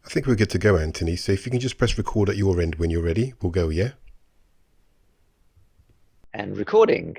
I think we're good to go, Anthony. So if you can just press record at your end when you're ready, we'll go, yeah? And recording.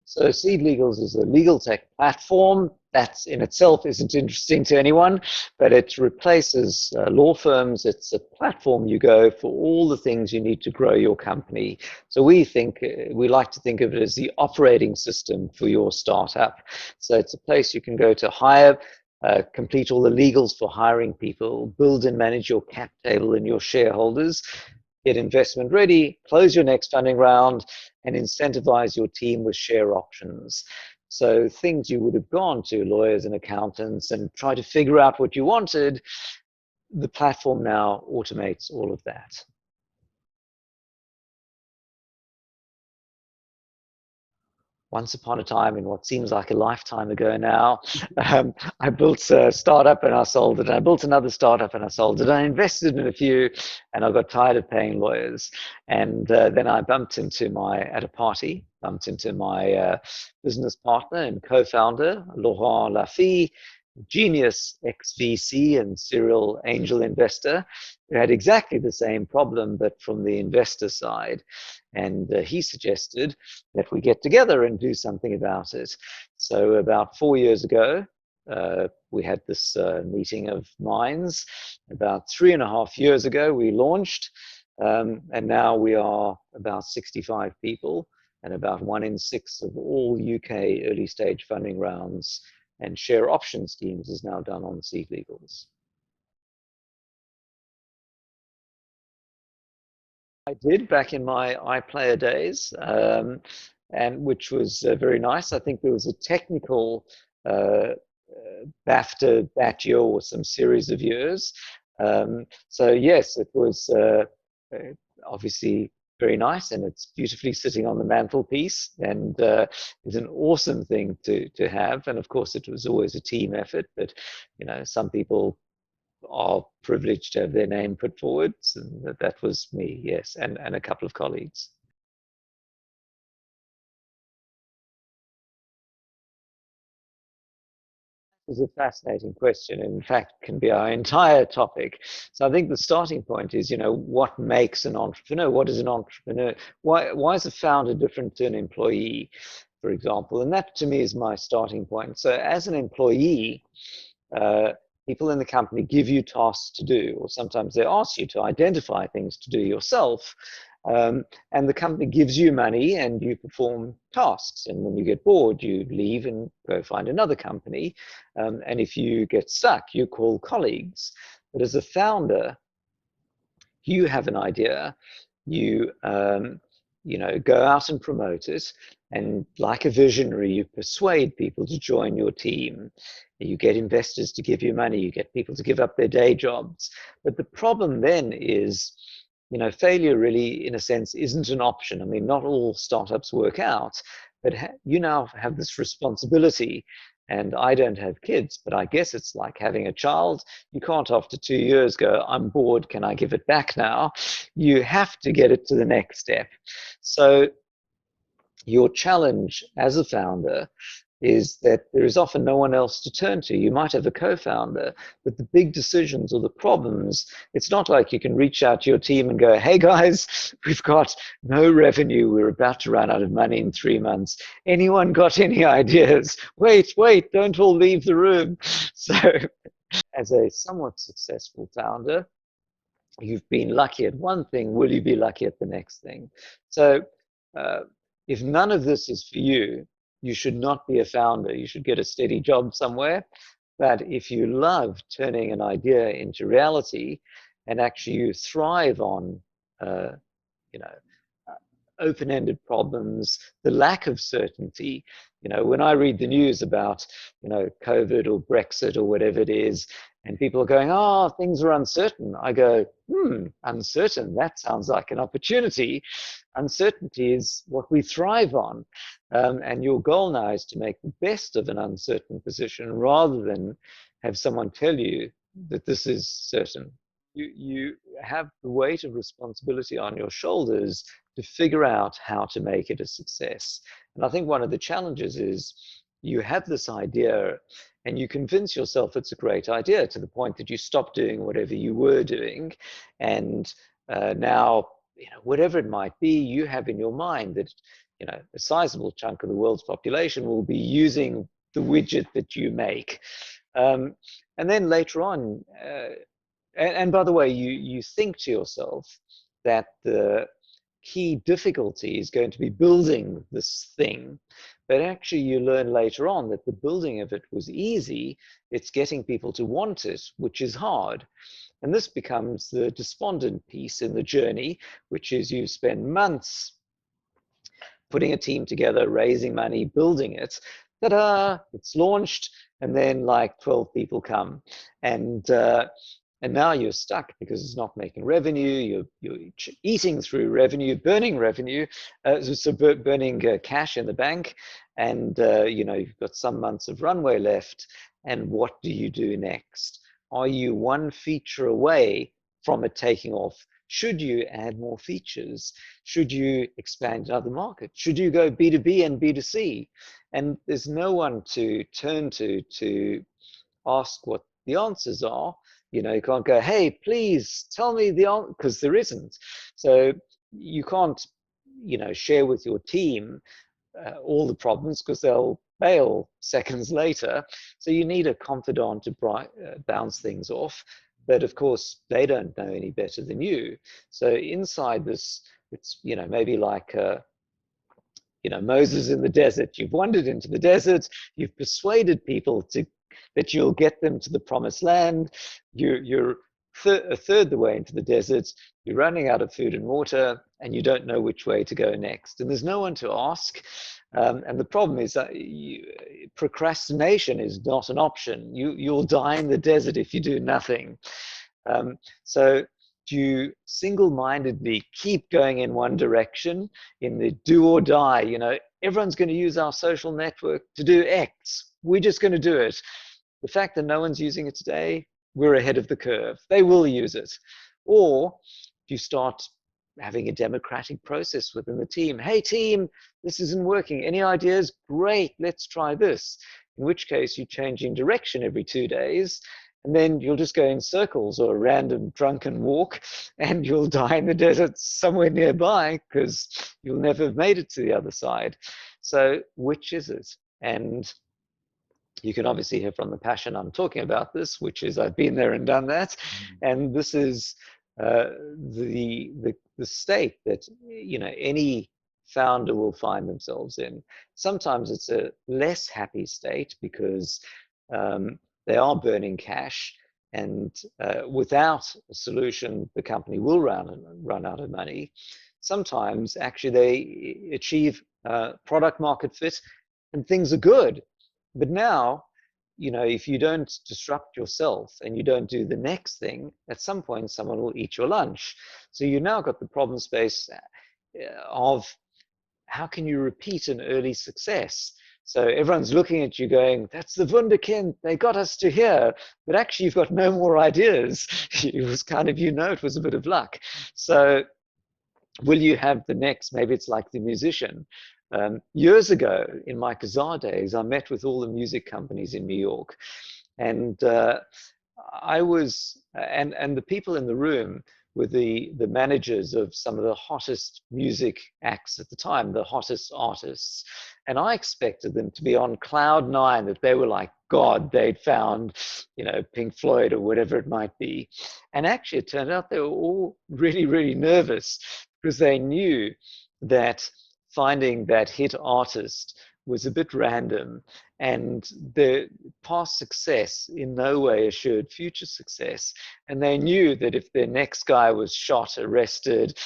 So SeedLegals is a legal tech platform that in itself isn't interesting to anyone, but it replaces law firms. It's a platform you go for all the things you need to grow your company. So we like to think of it as the operating system for your startup. So it's a place you can go to hire, complete all the legals for hiring people, build and manage your cap table and your shareholders, get investment ready, close your next funding round, and incentivize your team with share options. So things you would have gone to lawyers and accountants and try to figure out what you wanted, the platform now automates all of that. Once upon a time, in what seems like a lifetime ago now, I built a startup and I sold it. I built another startup and I sold it. I invested in a few and I got tired of paying lawyers. And then I at a party, bumped into my business partner and co-founder, Laurent Laffy, genius ex-VC and serial angel investor who had exactly the same problem, but from the investor side. And he suggested that we get together and do something about it. So about 4 years ago, we had this meeting of minds. About 3.5 years ago, we launched, and now we are about 65 people, and about 1 in 6 of all UK early stage funding rounds and share option schemes is now done on SeedLegals. I did back in my iPlayer days, and which was very nice. I think there was a technical BAFTA that year or some series of years. So yes, it was obviously very nice, and it's beautifully sitting on the mantelpiece, and it's an awesome thing to have. And of course, it was always a team effort. But some people are privileged to have their name put forward, and that was me, yes, and a couple of colleagues. Is a fascinating question, and in fact can be our entire topic. So I think the starting point is, what makes an entrepreneur? What is an entrepreneur? Why is a founder different to an employee, for example? And that to me is my starting point. So as an employee, people in the company give you tasks to do, or sometimes they ask you to identify things to do yourself. And the company gives you money and you perform tasks. And when you get bored, you leave and go find another company. And if you get stuck, you call colleagues. But as a founder, you have an idea, you go out and promote it, and like a visionary, you persuade people to join your team. You get investors to give you money, you get people to give up their day jobs. But the problem then is, failure really, in a sense, isn't an option. I mean, not all startups work out, but you now have this responsibility. And I don't have kids, but I guess it's like having a child. You can't, after 2 years, go, I'm bored, can I give it back now? You have to get it to the next step. So your challenge as a founder is that there is often no one else to turn to. You might have a co-founder, but the big decisions or the problems, it's not like you can reach out to your team and go, hey guys, we've got no revenue. We're about to run out of money in 3 months. Anyone got any ideas? Wait, don't all leave the room. So as a somewhat successful founder, you've been lucky at one thing, will you be lucky at the next thing? So if none of this is for you, you should not be a founder. You should get a steady job somewhere. But if you love turning an idea into reality, and actually you thrive on uh, open-ended problems, the lack of certainty. When I read the news about, COVID or Brexit or whatever it is, and people are going, oh, things are uncertain, I go, uncertain, that sounds like an opportunity. Uncertainty is what we thrive on. And your goal now is to make the best of an uncertain position rather than have someone tell you that this is certain. You have the weight of responsibility on your shoulders to figure out how to make it a success. And I think one of the challenges is you have this idea and you convince yourself it's a great idea to the point that you stop doing whatever you were doing. And now, whatever it might be, you have in your mind that, a sizable chunk of the world's population will be using the widget that you make. And then later on, and by the way, you think to yourself that the key difficulty is going to be building this thing, but actually you learn later on that the building of it was easy. It's getting people to want it, which is hard. And this becomes the despondent piece in the journey, which is you spend months putting a team together, raising money, building it. Ta-da! It's launched, and then like 12 people come, and now you're stuck because it's not making revenue. You're eating through revenue, burning revenue, so burning cash in the bank, and you've got some months of runway left. And what do you do next? Are you one feature away from it taking off? Should you add more features? Should you expand to other markets? Should you go B2B and B2C? And there's no one to turn to ask what the answers are. You can't go, hey, please tell me the answer, because there isn't. So you can't, share with your team all the problems because they'll bail seconds later. So you need a confidant to bounce things off. But of course, they don't know any better than you. So inside this, it's, maybe like, Moses in the desert. You've wandered into the desert. You've persuaded people that you'll get them to the promised land. You're a third the way into the desert. You're running out of food and water, and you don't know which way to go next. And there's no one to ask. And the problem is that procrastination is not an option. You'll die in the desert if you do nothing. So do you single-mindedly keep going in one direction in the do or die? Everyone's going to use our social network to do X. We're just going to do it. The fact that no one's using it today, we're ahead of the curve. They will use it. Or do you start having a democratic process within the team? Hey, team, this isn't working. Any ideas? Great, let's try this. In which case, you're changing direction every 2 days. And then you'll just go in circles or a random drunken walk, and you'll die in the desert somewhere nearby because you'll never have made it to the other side. So which is it? And you can obviously hear from the passion I'm talking about this, which is I've been there and done that. And this is the state that any founder will find themselves in. Sometimes it's a less happy state because they are burning cash, and without a solution, the company will run out of money. Sometimes, actually, they achieve product market fit, and things are good. But now, if you don't disrupt yourself and you don't do the next thing, at some point, someone will eat your lunch. So you now got the problem space of how can you repeat an early success? So everyone's looking at you going, that's the Wunderkind, they got us to here. But actually, you've got no more ideas. It was kind of, it was a bit of luck. So will you have the next, maybe it's like the musician. Years ago, in my Kazaa days, I met with all the music companies in New York. And and the people in the room were the managers of some of the hottest music acts at the time, the hottest artists. And I expected them to be on cloud nine, that they were like God, they'd found, Pink Floyd or whatever it might be. And actually, it turned out they were all really, really nervous because they knew that finding that hit artist was a bit random, and the past success in no way assured future success. And they knew that if their next guy was shot, arrested,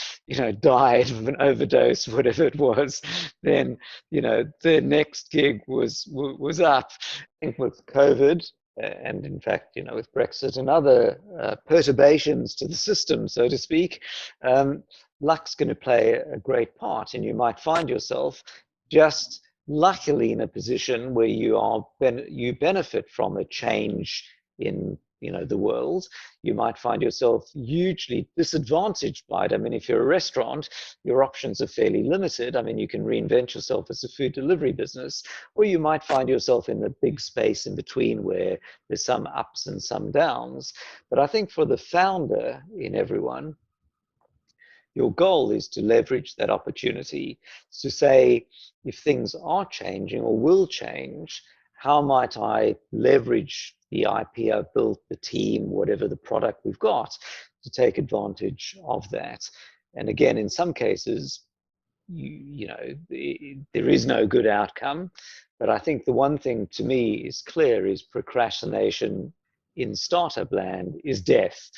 died of an overdose, whatever it was, then their next gig was up. I think with COVID, and in fact, with Brexit and other perturbations to the system, so to speak, luck's going to play a great part, and you might find yourself just luckily in a position where you benefit from a change in the world. You might find yourself hugely disadvantaged by it. I mean, if you're a restaurant, your options are fairly limited. I mean, you can reinvent yourself as a food delivery business, or you might find yourself in the big space in between where there's some ups and some downs. But I think for the founder in everyone, your goal is to leverage that opportunity to say, if things are changing or will change, how might I leverage the IP I've built, the team, whatever the product we've got, to take advantage of that? And again, in some cases, there is no good outcome. But I think the one thing to me is clear is procrastination in startup land is death.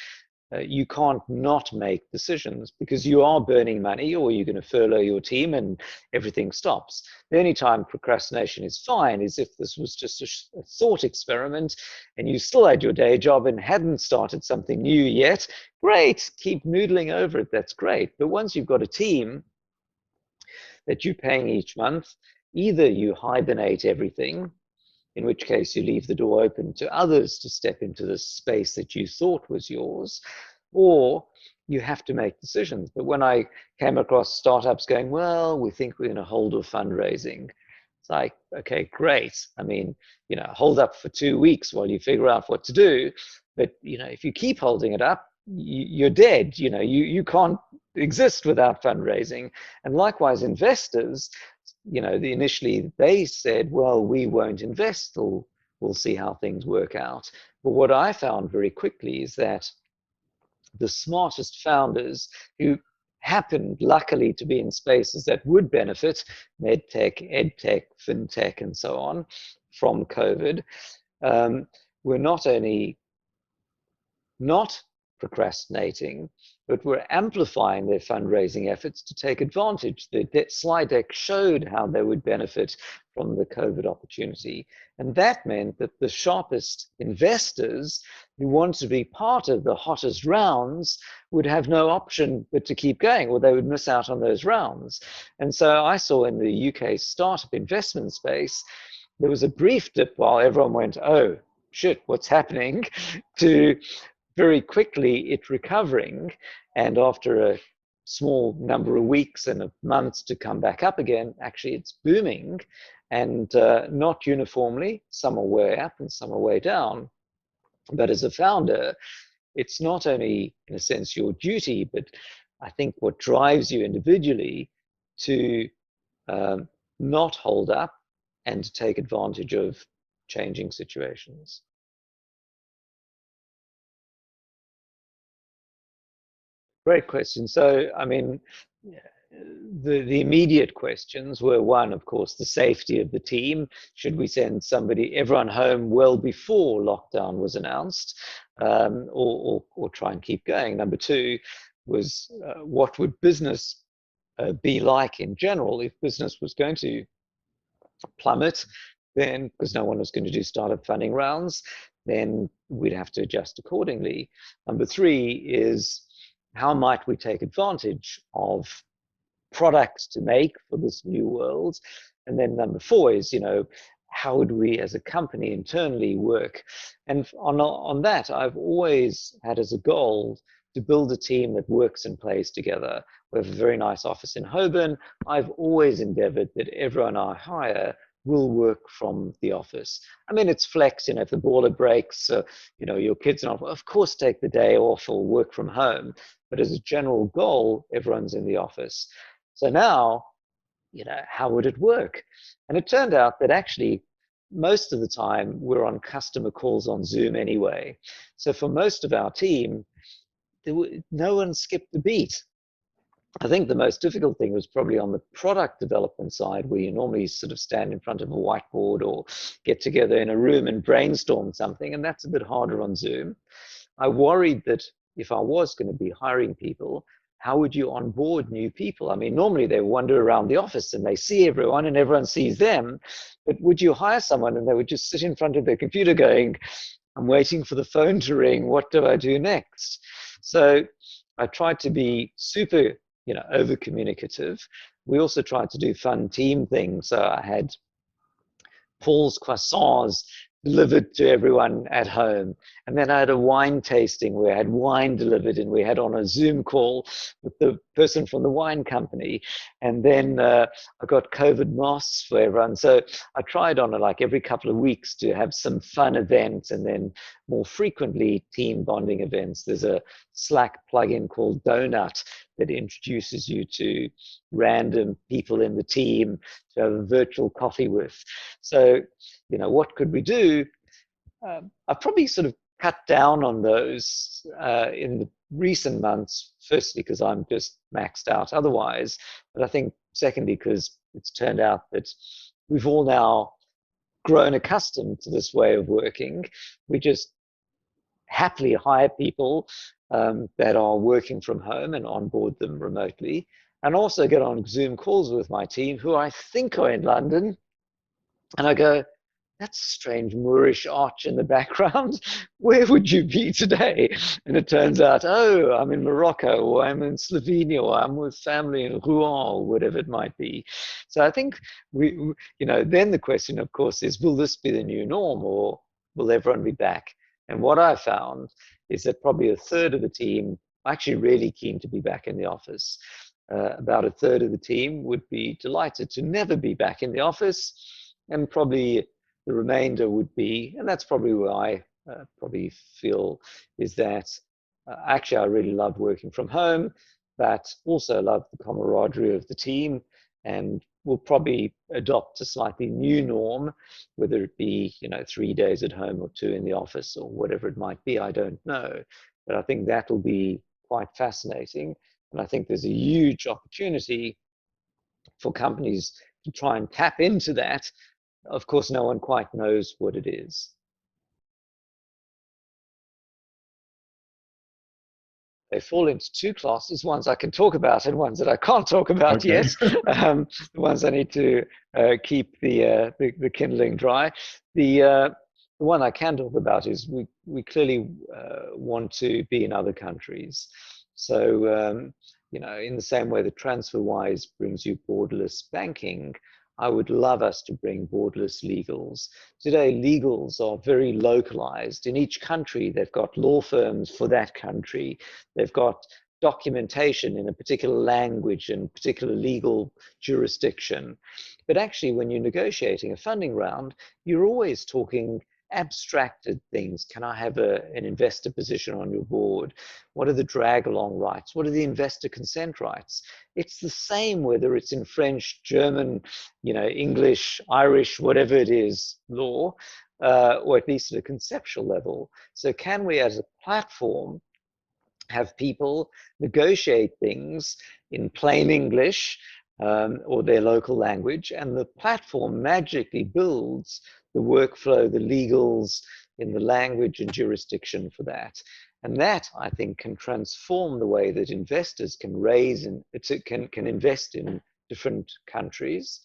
You can't not make decisions because you are burning money, or you're going to furlough your team and everything stops. The only time procrastination is fine is if this was just a thought experiment and you still had your day job and hadn't started something new yet. Great, keep noodling over it, that's great. But once you've got a team that you're paying each month, either you hibernate everything, in which case you leave the door open to others to step into the space that you thought was yours, or you have to make decisions. But when I came across startups going, well, we think we're going to hold a fundraising, it's like, okay, great. I mean, hold up for 2 weeks while you figure out what to do. But, if you keep holding it up, you're dead. You can't exist without fundraising. And likewise, investors, initially they said, well, we won't invest till we'll see how things work out. But what I found very quickly is that the smartest founders who happened luckily to be in spaces that would benefit, medtech, edtech, fintech, and so on, from COVID, were not only not procrastinating, but were amplifying their fundraising efforts to take advantage. The slide deck showed how they would benefit from the COVID opportunity. And that meant that the sharpest investors who wanted to be part of the hottest rounds would have no option but to keep going, or they would miss out on those rounds. And so I saw in the UK startup investment space, there was a brief dip while everyone went, oh, shit, what's happening? To very quickly it recovering, and after a small number of weeks and months to come back up again, actually it's booming, and not uniformly. Some are way up and some are way down. But as a founder, it's not only, in a sense, your duty, but I think what drives you individually to not hold up and to take advantage of changing situations. Great question. So, I mean, the immediate questions were, one, of course, the safety of the team. Should we send everyone home well before lockdown was announced, or try and keep going? Number two was, what would business be like in general if business was going to plummet? Then, because no one was going to do startup funding rounds, then we'd have to adjust accordingly. Number three is, how might we take advantage of products to make for this new world? And then number four is, how would we as a company internally work? And on that, I've always had as a goal to build a team that works and plays together. We have a very nice office in Holborn. I've always endeavored that everyone I hire will work from the office. I mean, it's flex, if the boiler breaks, your kids are not, of course, take the day off or work from home. But as a general goal, everyone's in the office. So now, how would it work? And it turned out that actually, most of the time, we're on customer calls on Zoom anyway. So for most of our team, no one skipped a beat. I think the most difficult thing was probably on the product development side, where you normally sort of stand in front of a whiteboard or get together in a room and brainstorm something, and that's a bit harder on Zoom. I worried that if I was going to be hiring people, how would you onboard new people? I mean, normally they wander around the office and they see everyone and everyone sees them, but would you hire someone and they would just sit in front of their computer going, I'm waiting for the phone to ring, what do I do next? So I tried to be super, over communicative. We also tried to do fun team things. So I had Paul's croissants delivered to everyone at home. And then I had a wine tasting where I had wine delivered, and we had on a Zoom call with the person from the wine company. And then I got COVID masks for everyone. So I tried on it like every couple of weeks to have some fun events, and then more frequently team bonding events. There's a Slack plugin called Donut that introduces you to random people in the team to have a virtual coffee with. So, what could we do? I've probably sort of cut down on those in the recent months, firstly, because I'm just maxed out otherwise. But I think, secondly, because it's turned out that we've all now grown accustomed to this way of working. We just happily hire people that are working from home and onboard them remotely, and also get on Zoom calls with my team who I think are in London. And I go, that's a strange Moorish arch in the background. Where would you be today? And it turns out, oh, I'm in Morocco, or I'm in Slovenia, or I'm with family in Rouen, or whatever it might be. So I think then the question, of course, is, will this be the new norm, or will everyone be back? And what I found is that probably a third of the team are actually really keen to be back in the office. About a third of the team would be delighted to never be back in the office, and probably the remainder would be, and that's probably where I probably feel, is that actually I really love working from home, but also love the camaraderie of the team, and will probably adopt a slightly new norm, whether it be 3 days at home or 2 in the office or whatever it might be. I don't know, but I think that will be quite fascinating, and I think there's a huge opportunity for companies to try and tap into that. Of course, no one quite knows what it is. They fall into two classes, ones I can talk about and ones that I can't talk about Okay. yet. The ones I need to keep the kindling dry. The one I can talk about is we clearly want to be in other countries. So, in the same way that TransferWise brings you borderless banking, I would love us to bring borderless legals. Today, legals are very localized. In each country, they've got law firms for that country. They've got documentation in a particular language and particular legal jurisdiction. But actually, when you're negotiating a funding round, you're always talking abstracted things. Can I have an investor position on your board? What are the drag along rights? What are the investor consent rights? It's the same whether it's in French, German, English, Irish, whatever it is, law, or at least at a conceptual level. So can we, as a platform, have people negotiate things in plain English or their local language, and the platform magically builds the workflow, the legals in the language and jurisdiction for that. And that, I think, can transform the way that investors can raise and can invest in different countries,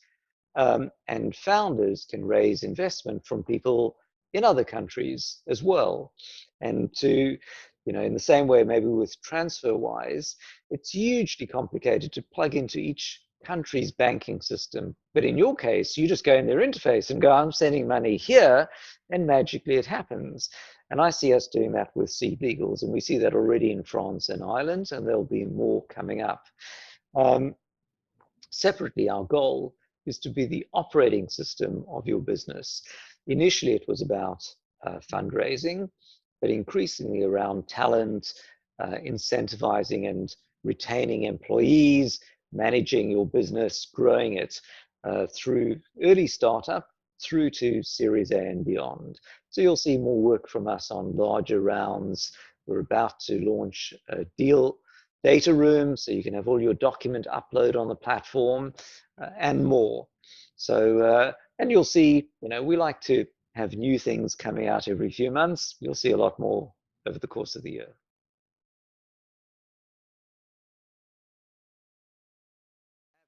and founders can raise investment from people in other countries as well. And to, in the same way, maybe with TransferWise, it's hugely complicated to plug into each country's banking system. But in your case, you just go in their interface and go, I'm sending money here, and magically it happens. And I see us doing that with SeedLegals, and we see that already in France and Ireland, and there'll be more coming up. Separately, our goal is to be the operating system of your business. Initially, it was about fundraising, but increasingly around talent, incentivizing and retaining employees, managing your business, growing it through early startup through to Series A and beyond. So you'll see more work from us on larger rounds. We're about to launch a deal data room, so you can have all your document upload on the platform, and more. So, and you'll see, we like to have new things coming out every few months. You'll see a lot more over the course of the year.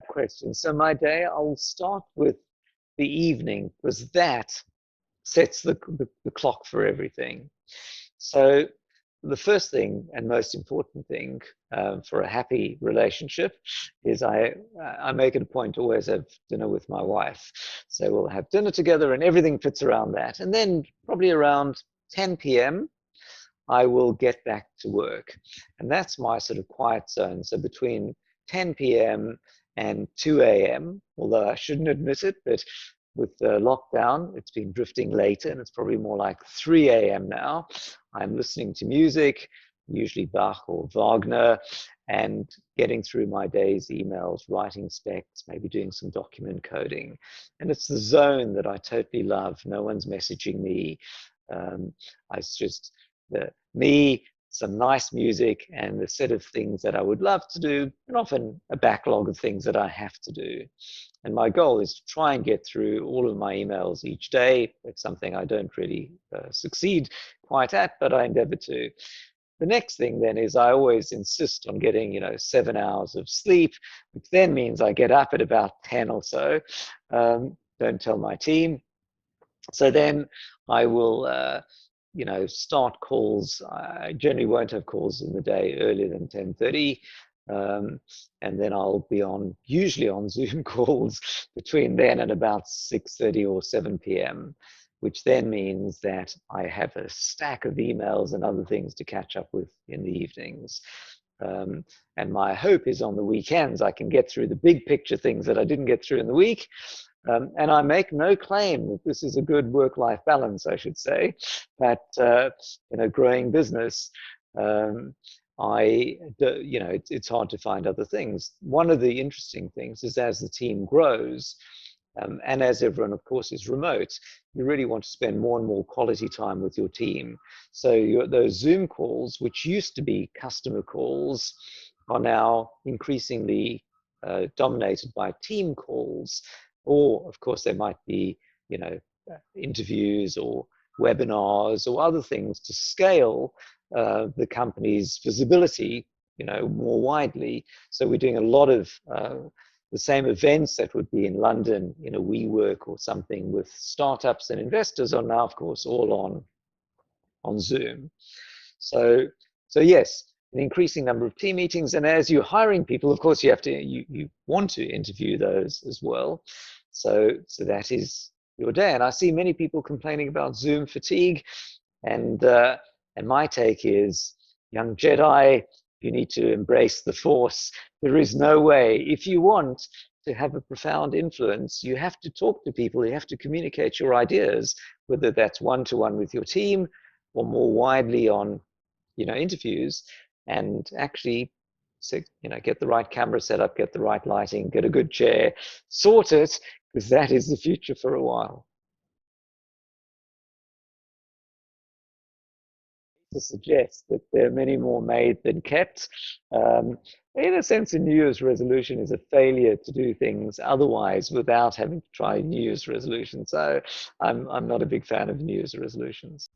Question. So my day, I'll start with the evening, because that sets the clock for everything. So the first thing and most important thing for a happy relationship is I make it a point to always have dinner with my wife. So we'll have dinner together and everything fits around that. And then probably around 10 p.m., I will get back to work. And that's my sort of quiet zone. So between 10 p.m. and 2 a.m., although I shouldn't admit it, but with the lockdown, it's been drifting later and it's probably more like 3 a.m. now. I'm listening to music, usually Bach or Wagner, and getting through my day's emails, writing specs, maybe doing some document coding. And it's the zone that I totally love. No one's messaging me. It's just me, some nice music, and the set of things that I would love to do, and often a backlog of things that I have to do. And my goal is to try and get through all of my emails each day. It's something I don't really succeed quite at, but I endeavor to. The next thing then is I always insist on getting, 7 hours of sleep, which then means I get up at about 10 or so. Don't tell my team. So then I will, start calls. I generally won't have calls in the day earlier than 10:30. And then I'll be usually on Zoom calls between then and about 6:30 or 7 p.m., which then means that I have a stack of emails and other things to catch up with in the evenings. And my hope is on the weekends I can get through the big picture things that I didn't get through in the week. And I make no claim that this is a good work-life balance, I should say, but in a growing business, it's hard to find other things. One of the interesting things is as the team grows, and as everyone, of course, is remote, you really want to spend more and more quality time with your team. So those Zoom calls, which used to be customer calls, are now increasingly dominated by team calls. Or, of course, there might be, interviews or webinars or other things to scale the company's visibility, more widely. So we're doing a lot of the same events that would be in London in a WeWork or something with startups and investors are now, of course, all on Zoom. So yes, an increasing number of team meetings, and as you're hiring people, of course, you want to interview those as well. So that is your day. And I see many people complaining about Zoom fatigue, and my take is, young Jedi, you need to embrace the Force. There is no way. If you want to have a profound influence, you have to talk to people. You have to communicate your ideas, whether that's one-to-one with your team or more widely on, interviews, and actually, get the right camera set up, get the right lighting, get a good chair, sort it, because that is the future for a while. To suggest that there are many more made than kept. In a sense, a New Year's resolution is a failure to do things otherwise without having to try New Year's resolution. So I'm not a big fan of New Year's resolutions.